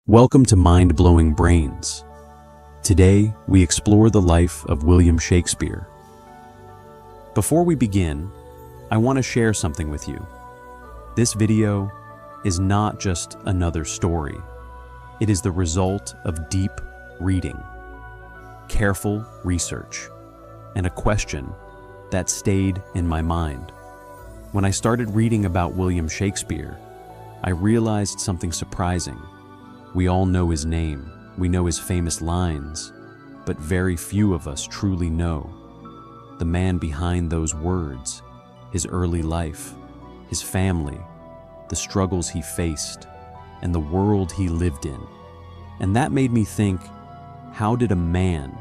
Welcome to Mind-Blowing Brains. Today, we explore the life of William Shakespeare. Before we begin, I want to share something with you. This video is not just another story. It is the result of deep reading, careful research, and a question that stayed in my mind. When I started reading about William Shakespeare, I realized something surprising. We all know his name, we know his famous lines, but very few of us truly know the man behind those words, his early life, his family, the struggles he faced, and the world he lived in. And that made me think, how did a man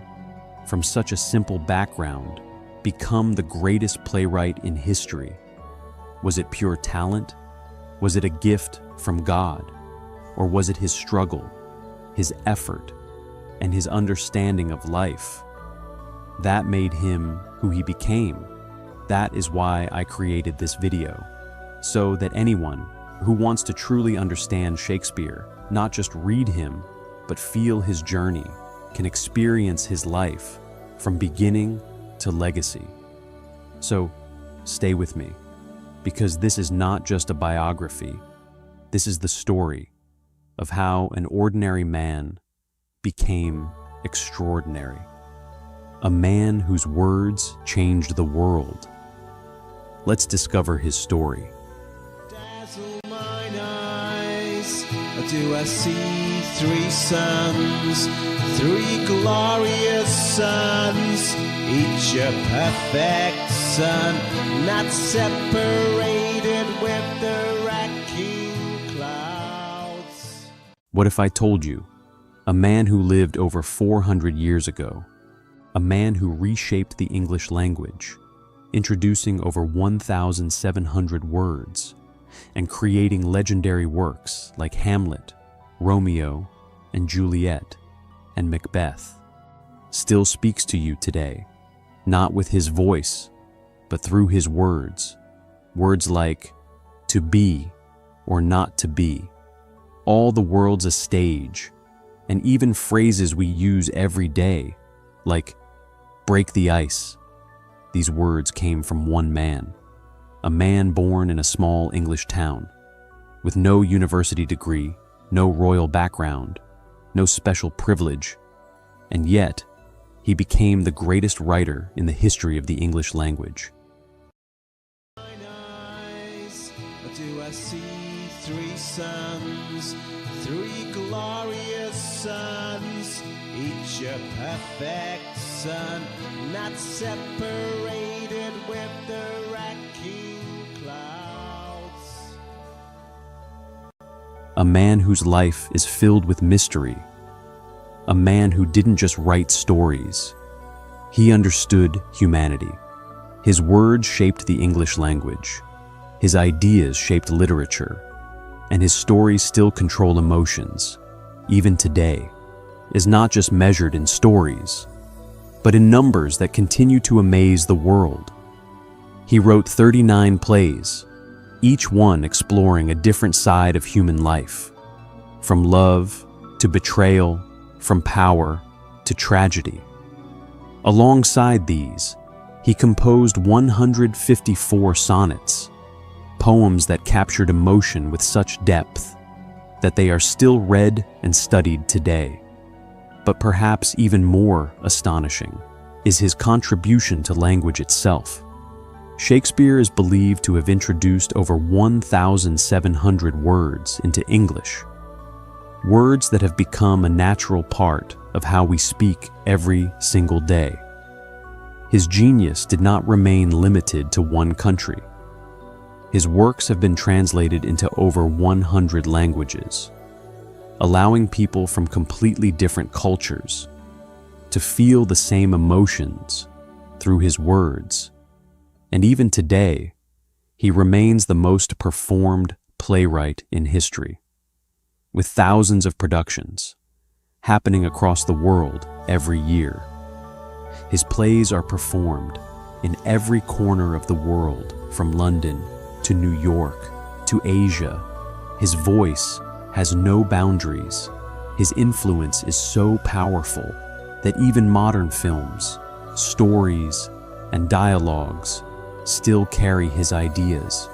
from such a simple background become the greatest playwright in history? Was it pure talent? Was it a gift from God? Or was it his struggle, his effort, and his understanding of life that made him who he became? That is why I created this video, so that anyone who wants to truly understand Shakespeare, not just read him, but feel his journey, can experience his life from beginning to legacy. So stay with me, because this is not just a biography. This is the story of how an ordinary man became extraordinary. A man whose words changed the world. Let's discover his story. Dazzle mine eyes, do I see three suns, three glorious suns, each a perfect sun, not separated with the racking clouds. What if I told you, a man who lived over 400 years ago, a man who reshaped the English language, introducing over 1,700 words, and creating legendary works like Hamlet, Romeo and Juliet, and Macbeth, still speaks to you today, not with his voice, but through his words. Words like to be or not to be. All the world's a stage, and even phrases we use every day, like break the ice. These words came from one man, a man born in a small English town, with no university degree, no royal background, no special privilege, and yet he became the greatest writer in the history of the English language. Do I see three suns, three glorious suns, each a perfect sun, not separated with the racking clouds. A man whose life is filled with mystery. A man who didn't just write stories. He understood humanity. His words shaped the English language. His ideas shaped literature, and his stories still control emotions, even today, is not just measured in stories, but in numbers that continue to amaze the world. He wrote 39 plays, each one exploring a different side of human life, from love to betrayal, from power to tragedy. Alongside these, he composed 154 sonnets, poems that captured emotion with such depth that they are still read and studied today. But perhaps even more astonishing is his contribution to language itself. Shakespeare is believed to have introduced over 1,700 words into English, words that have become a natural part of how we speak every single day. His genius did not remain limited to one country. His works have been translated into over 100 languages, allowing people from completely different cultures to feel the same emotions through his words. And even today, he remains the most performed playwright in history, with thousands of productions happening across the world every year. His plays are performed in every corner of the world, from London to New York to Asia. His voice has no boundaries, His influence is so powerful that even modern films, stories, and dialogues still carry his ideas.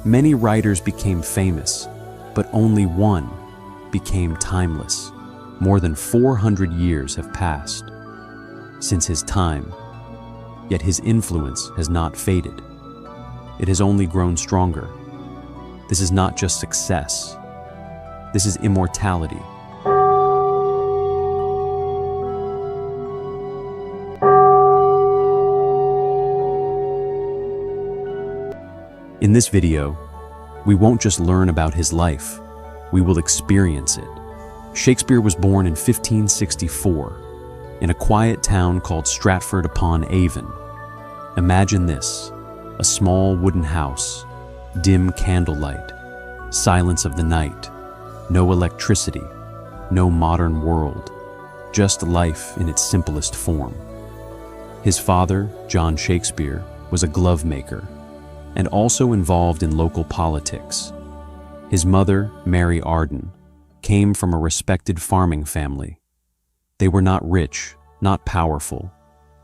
Many writers became famous, but only one became timeless. More than 400 years have passed since his time, yet his influence has not faded. It has only grown stronger. This is not just success. This is immortality. In this video, we won't just learn about his life, we will experience it. Shakespeare was born in 1564 in a quiet town called Stratford-upon-Avon. Imagine this, a small wooden house, dim candlelight, silence of the night, no electricity, no modern world, just life in its simplest form. His father, John Shakespeare, was a glove maker and also involved in local politics. His mother, Mary Arden, came from a respected farming family. They were not rich, not powerful,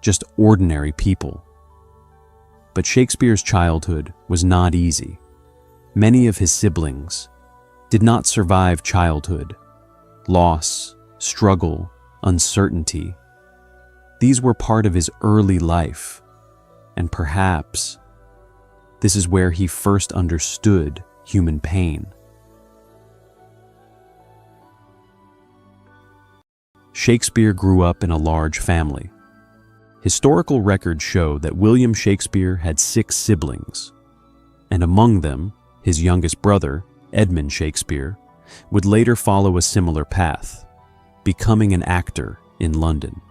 just ordinary people. But Shakespeare's childhood was not easy. Many of his siblings did not survive childhood. Loss, struggle, uncertainty. These were part of his early life, and perhaps this is where he first understood human pain. Shakespeare grew up in a large family. Historical records show that William Shakespeare had 6 siblings, and among them, his youngest brother, Edmund Shakespeare, would later follow a similar path, becoming an actor in London.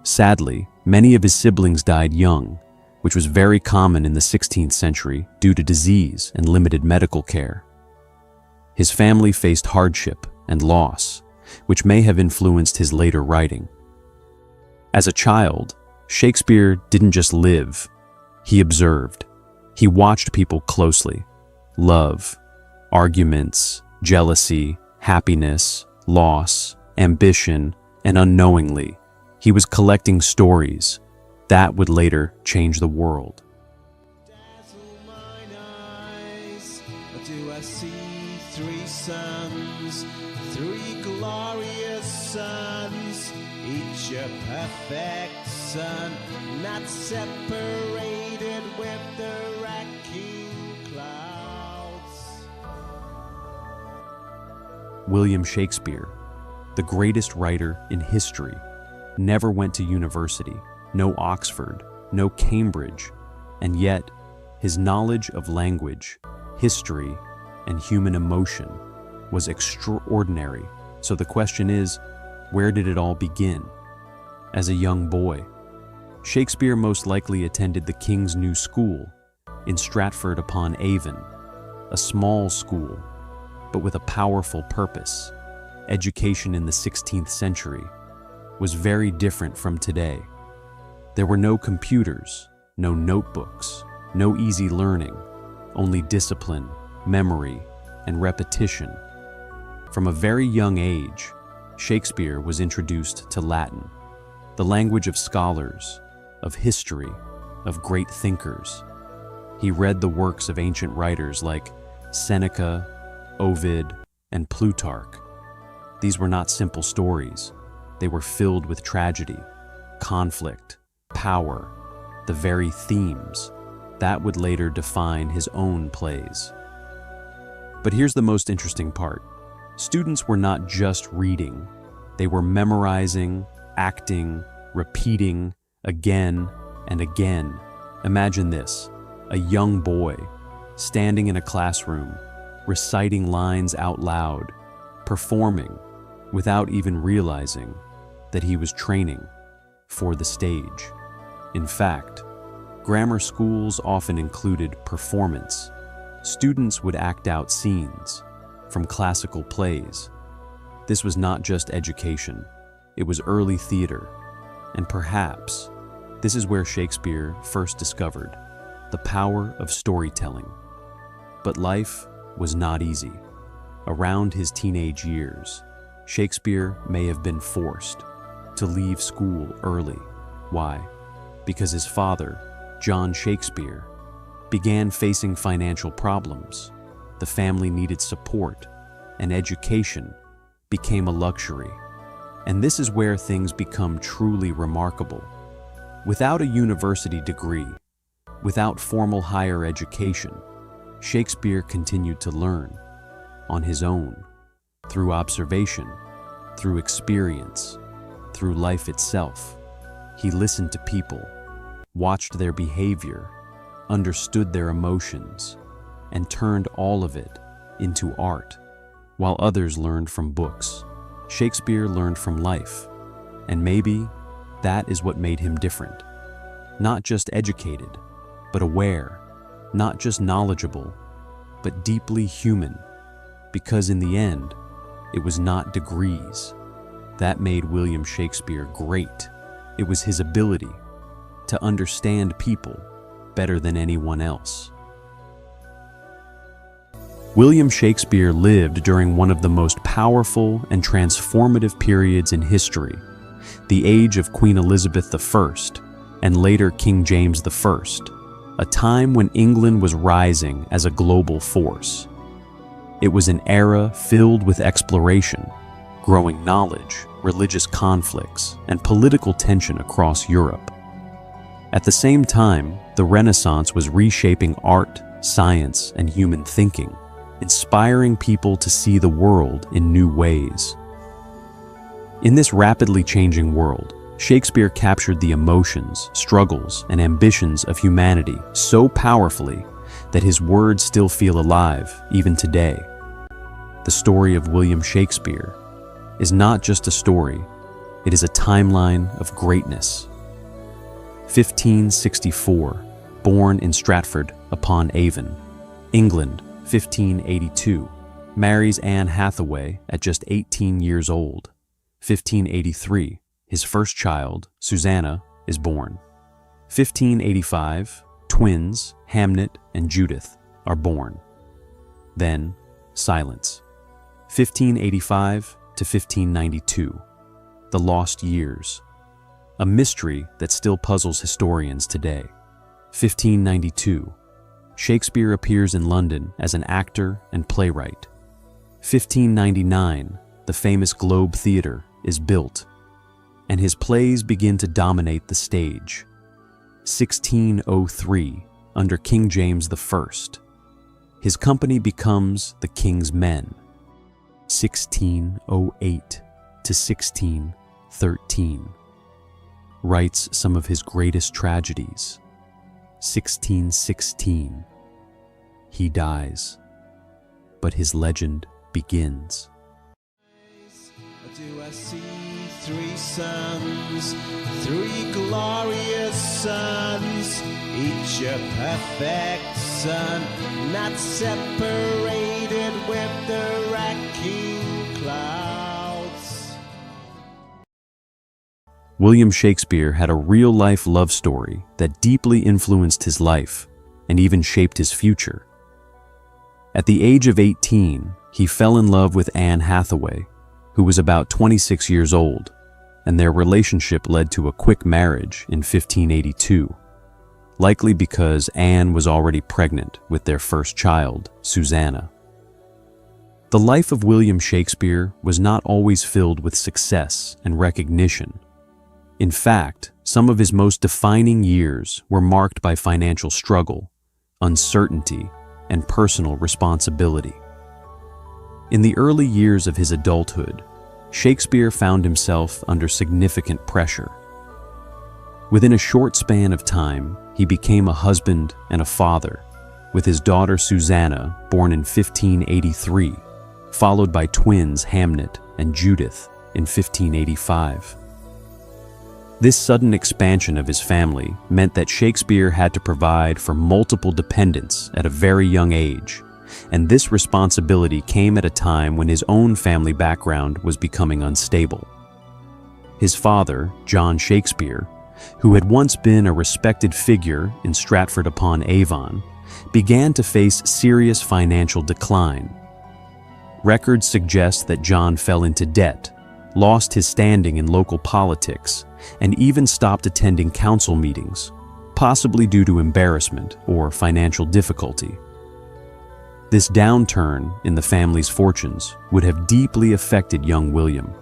Sadly, many of his siblings died young, which was very common in the 16th century due to disease and limited medical care. His family faced hardship and loss, which may have influenced his later writing. As a child, Shakespeare didn't just live, he observed. He watched people closely. Love, arguments, jealousy, happiness, loss, ambition, and unknowingly, he was collecting stories that would later change the world. Dazzle mine eyes, do I see 3 suns, 3 glorious suns, each a perfect sun, not separated with the racking clouds. William Shakespeare, the greatest writer in history, never went to university. No Oxford, no Cambridge, and yet his knowledge of language, history, and human emotion was extraordinary. So the question is, where did it all begin? As a young boy, Shakespeare most likely attended the King's New School in Stratford-upon-Avon, a small school, but with a powerful purpose. Education in the 16th century was very different from today. There were no computers, no notebooks, no easy learning, only discipline, memory, and repetition. From a very young age, Shakespeare was introduced to Latin, the language of scholars, of history, of great thinkers. He read the works of ancient writers like Seneca, Ovid, and Plutarch. These were not simple stories. They were filled with tragedy, conflict, power, the very themes that would later define his own plays. But here's the most interesting part. Students were not just reading. They were memorizing, acting, repeating again and again. Imagine this, a young boy standing in a classroom, reciting lines out loud, performing without even realizing that he was training for the stage. In fact, grammar schools often included performance. Students would act out scenes from classical plays. This was not just education, it was early theater, and perhaps this is where Shakespeare first discovered the power of storytelling. But life was not easy. Around his teenage years, Shakespeare may have been forced to leave school early. Why? Because his father, John Shakespeare, began facing financial problems. The family needed support, and education became a luxury. And this is where things become truly remarkable. Without a university degree, without formal higher education, Shakespeare continued to learn on his own, through observation, through experience, through life itself. He listened to people, watched their behavior, understood their emotions, and turned all of it into art. While others learned from books, Shakespeare learned from life. And maybe that is what made him different. Not just educated, but aware. Not just knowledgeable, but deeply human. Because in the end, it was not degrees that made William Shakespeare great. It was his ability to understand people better than anyone else. William Shakespeare lived during one of the most powerful and transformative periods in history, the age of Queen Elizabeth I and later King James I, a time when England was rising as a global force. It was an era filled with exploration, growing knowledge, religious conflicts, and political tension across Europe. At the same time, the Renaissance was reshaping art, science, and human thinking, inspiring people to see the world in new ways. In this rapidly changing world, Shakespeare captured the emotions, struggles, and ambitions of humanity so powerfully that his words still feel alive even today. The story of William Shakespeare is not just a story, it is a timeline of greatness. 1564, born in Stratford upon Avon, England. 1582, marries Anne Hathaway at just 18 years old. 1583, his first child, Susanna, is born. 1585, twins, Hamnet and Judith, are born. Then, silence. 1585 to 1592, the lost years, a mystery that still puzzles historians today. 1592, Shakespeare appears in London as an actor and playwright. 1599, the famous Globe Theatre is built, and his plays begin to dominate the stage. 1603, under King James I, his company becomes the King's Men. 1608 to 1613, writes some of his greatest tragedies. 1616, he dies, but his legend begins. Do I see three suns, three glorious suns, each a perfect sun, not separated with the wrecking clouds. William Shakespeare had a real-life love story that deeply influenced his life and even shaped his future. At the age of 18, he fell in love with Anne Hathaway, who was about 26 years old, and their relationship led to a quick marriage in 1582, likely because Anne was already pregnant with their first child, Susanna. The life of William Shakespeare was not always filled with success and recognition. In fact, some of his most defining years were marked by financial struggle, uncertainty, and personal responsibility. In the early years of his adulthood, Shakespeare found himself under significant pressure. Within a short span of time, he became a husband and a father, with his daughter Susanna, born in 1583, followed by twins Hamnet and Judith in 1585. This sudden expansion of his family meant that Shakespeare had to provide for multiple dependents at a very young age, and this responsibility came at a time when his own family background was becoming unstable. His father, John Shakespeare, who had once been a respected figure in Stratford upon Avon, began to face serious financial decline. Records suggest that John fell into debt, lost his standing in local politics, and even stopped attending council meetings, possibly due to embarrassment or financial difficulty. This downturn in the family's fortunes would have deeply affected young William,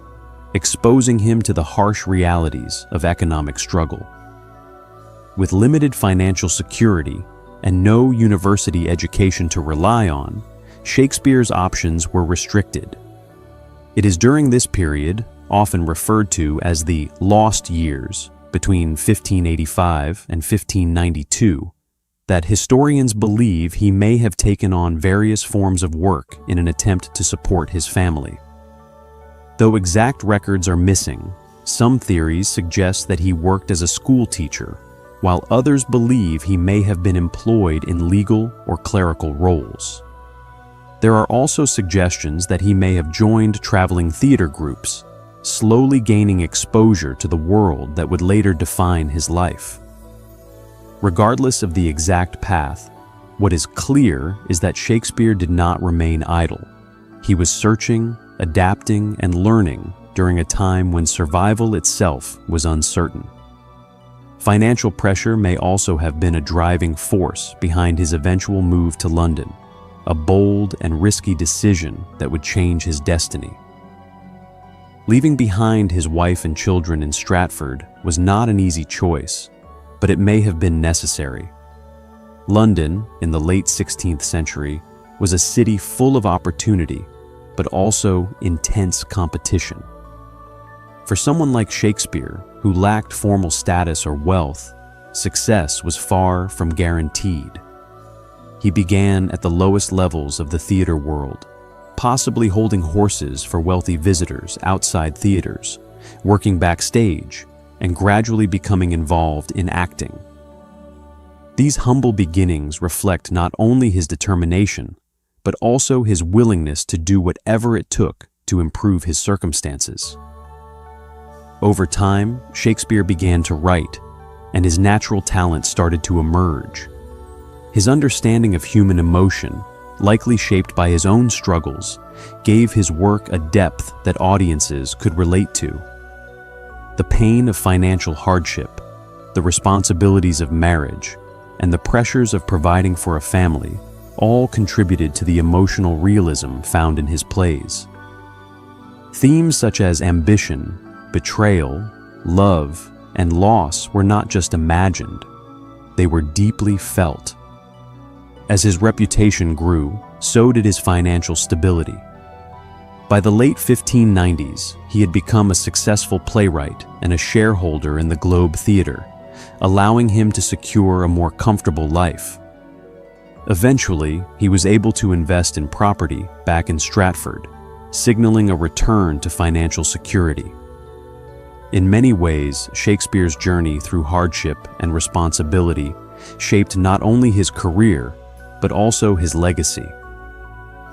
exposing him to the harsh realities of economic struggle. With limited financial security and no university education to rely on, Shakespeare's options were restricted. It is during this period, often referred to as the lost years, between 1585 and 1592, that historians believe he may have taken on various forms of work in an attempt to support his family. Though exact records are missing, some theories suggest that he worked as a school teacher, while others believe he may have been employed in legal or clerical roles. There are also suggestions that he may have joined traveling theater groups, slowly gaining exposure to the world that would later define his life. Regardless of the exact path, what is clear is that Shakespeare did not remain idle. He was searching, adapting, and learning during a time when survival itself was uncertain. Financial pressure may also have been a driving force behind his eventual move to London, a bold and risky decision that would change his destiny. Leaving behind his wife and children in Stratford was not an easy choice, but it may have been necessary. London, in the late 16th century, was a city full of opportunity, but also intense competition. For someone like Shakespeare, who lacked formal status or wealth, success was far from guaranteed. He began at the lowest levels of the theater world, possibly holding horses for wealthy visitors outside theaters, working backstage, and gradually becoming involved in acting. These humble beginnings reflect not only his determination, but also his willingness to do whatever it took to improve his circumstances. Over time, Shakespeare began to write, and his natural talent started to emerge. His understanding of human emotion, likely shaped by his own struggles, gave his work a depth that audiences could relate to. The pain of financial hardship, the responsibilities of marriage, and the pressures of providing for a family all contributed to the emotional realism found in his plays. Themes such as ambition, betrayal, love, and loss were not just imagined, they were deeply felt. As his reputation grew, so did his financial stability. By the late 1590s, he had become a successful playwright and a shareholder in the Globe Theatre, allowing him to secure a more comfortable life. Eventually, he was able to invest in property back in Stratford, signaling a return to financial security. In many ways, Shakespeare's journey through hardship and responsibility shaped not only his career, but also his legacy.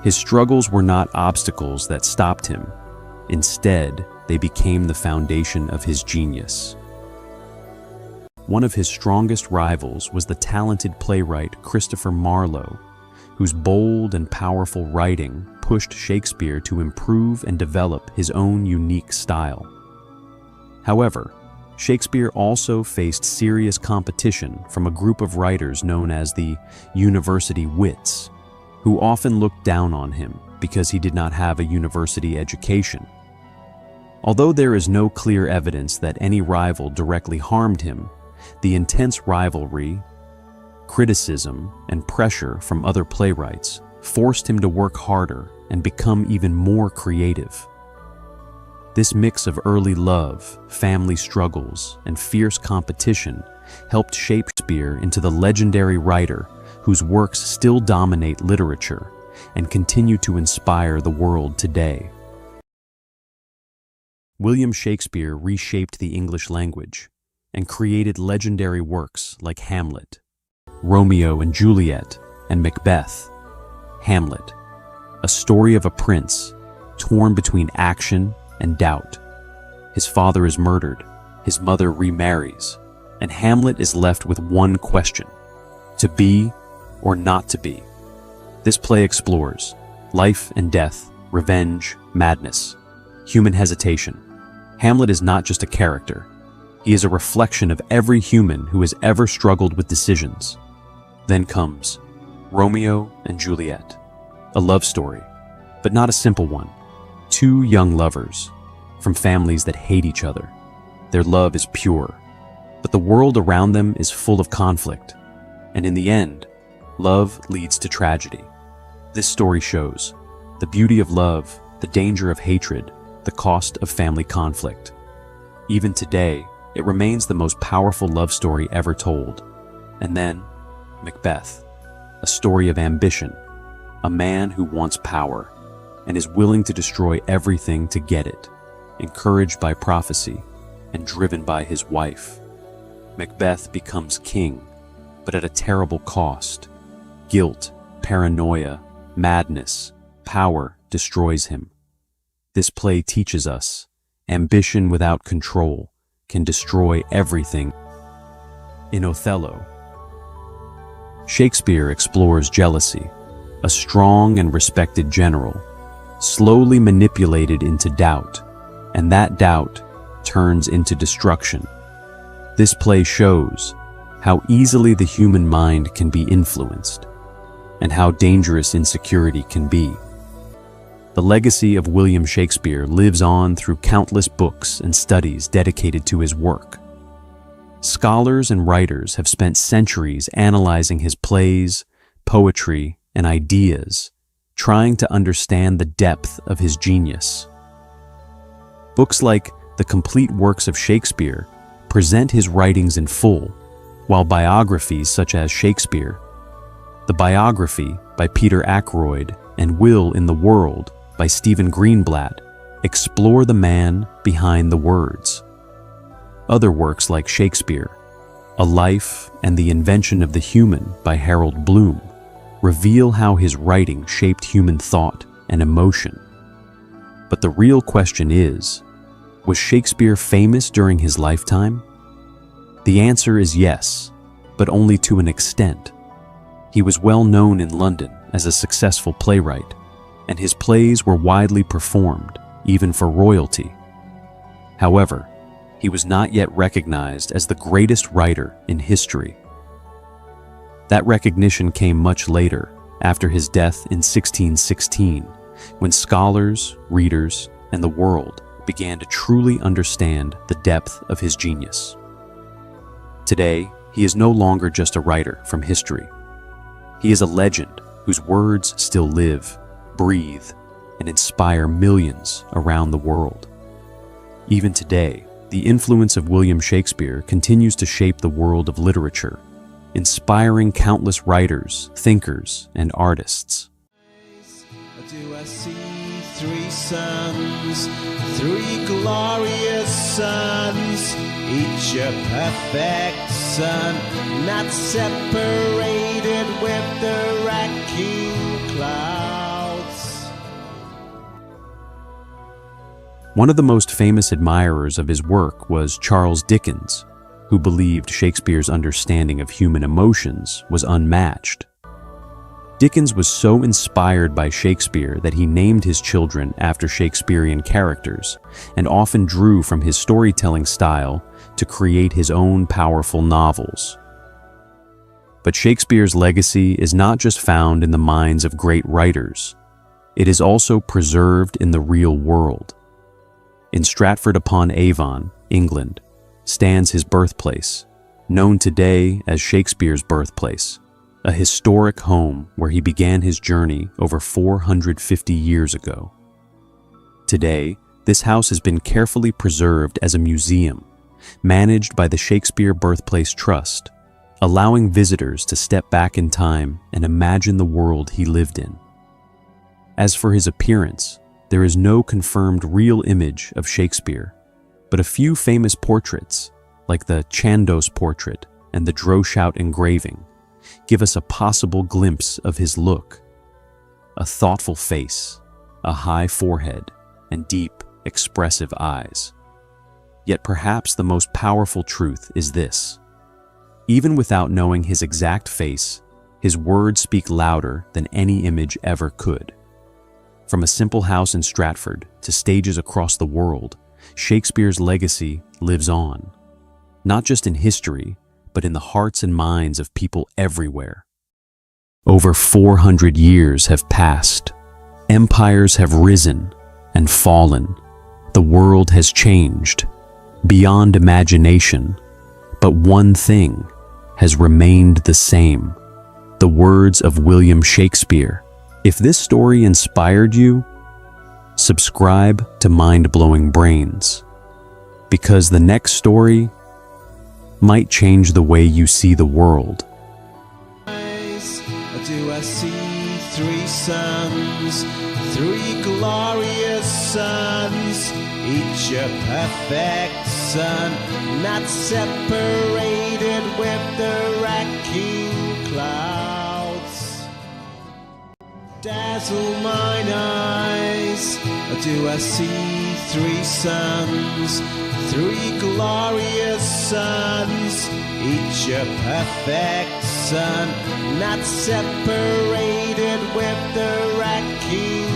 His struggles were not obstacles that stopped him. Instead, they became the foundation of his genius. One of his strongest rivals was the talented playwright Christopher Marlowe, whose bold and powerful writing pushed Shakespeare to improve and develop his own unique style. However, Shakespeare also faced serious competition from a group of writers known as the university wits, who often looked down on him because he did not have a university education. Although there is no clear evidence that any rival directly harmed him, the intense rivalry, criticism, and pressure from other playwrights forced him to work harder and become even more creative. This mix of early love, family struggles, and fierce competition helped shape Shakespeare into the legendary writer whose works still dominate literature and continue to inspire the world today. William Shakespeare reshaped the English language and created legendary works like Hamlet, Romeo and Juliet, and Macbeth. Hamlet, a story of a prince torn between action and doubt. His father is murdered, his mother remarries, and Hamlet is left with one question: to be or not to be. This play explores life and death, revenge, madness, human hesitation. Hamlet is not just a character. He is a reflection of every human who has ever struggled with decisions. Then comes Romeo and Juliet, a love story, but not a simple one. Two young lovers from families that hate each other. Their love is pure, but the world around them is full of conflict. And in the end, love leads to tragedy. This story shows the beauty of love, the danger of hatred, the cost of family conflict. Even today, it remains the most powerful love story ever told. And then, Macbeth, a story of ambition, a man who wants power and is willing to destroy everything to get it, encouraged by prophecy and driven by his wife. Macbeth becomes king, but at a terrible cost. Guilt, paranoia, madness, power destroys him. This play teaches us, ambition without control can destroy everything. In Othello, Shakespeare explores jealousy, a strong and respected general, slowly manipulated into doubt, and that doubt turns into destruction. This play shows how easily the human mind can be influenced, and how dangerous insecurity can be. The legacy of William Shakespeare lives on through countless books and studies dedicated to his work. Scholars and writers have spent centuries analyzing his plays, poetry, and ideas, trying to understand the depth of his genius. Books like The Complete Works of Shakespeare present his writings in full, while biographies such as Shakespeare, The Biography by Peter Ackroyd, and Will in the World by Stephen Greenblatt explore the man behind the words. Other works like Shakespeare, A Life and the Invention of the Human by Harold Bloom reveal how his writing shaped human thought and emotion. But the real question is, was Shakespeare famous during his lifetime? The answer is yes, but only to an extent. He was well known in London as a successful playwright, and his plays were widely performed, even for royalty. However, he was not yet recognized as the greatest writer in history. That recognition came much later, after his death in 1616, when scholars, readers, and the world began to truly understand the depth of his genius. Today, he is no longer just a writer from history. He is a legend whose words still live, breathe, and inspire millions around the world. Even today, the influence of William Shakespeare continues to shape the world of literature, inspiring countless writers, thinkers, and artists. Do I see three suns, three glorious suns, each a perfect sun, not separated with the racking clouds? One of the most famous admirers of his work was Charles Dickens, who believed Shakespeare's understanding of human emotions was unmatched. Dickens was so inspired by Shakespeare that he named his children after Shakespearean characters and often drew from his storytelling style to create his own powerful novels. But Shakespeare's legacy is not just found in the minds of great writers. It is also preserved in the real world. In Stratford-upon-Avon, England, stands his birthplace, known today as Shakespeare's birthplace, a historic home where he began his journey over 450 years ago. Today, this house has been carefully preserved as a museum, managed by the Shakespeare Birthplace Trust, allowing visitors to step back in time and imagine the world he lived in. As for his appearance, there is no confirmed real image of Shakespeare, but a few famous portraits, like the Chandos portrait and the Droeshout engraving, give us a possible glimpse of his look. A thoughtful face, a high forehead, and deep, expressive eyes. Yet perhaps the most powerful truth is this: even without knowing his exact face, his words speak louder than any image ever could. From a simple house in Stratford to stages across the world, Shakespeare's legacy lives on, not just in history, but in the hearts and minds of people everywhere. Over 400 years have passed. Empires have risen and fallen. The world has changed beyond imagination, but one thing has remained the same: the words of William Shakespeare. If this story inspired you, subscribe to Mind-Blowing Brains, because the next story might change the way you see the world. Do I see three suns, three glorious suns, each a perfect sun, not separated with the racking clouds. Dazzle mine eyes, do I see three suns, three glorious suns, each a perfect sun, not separated with the racking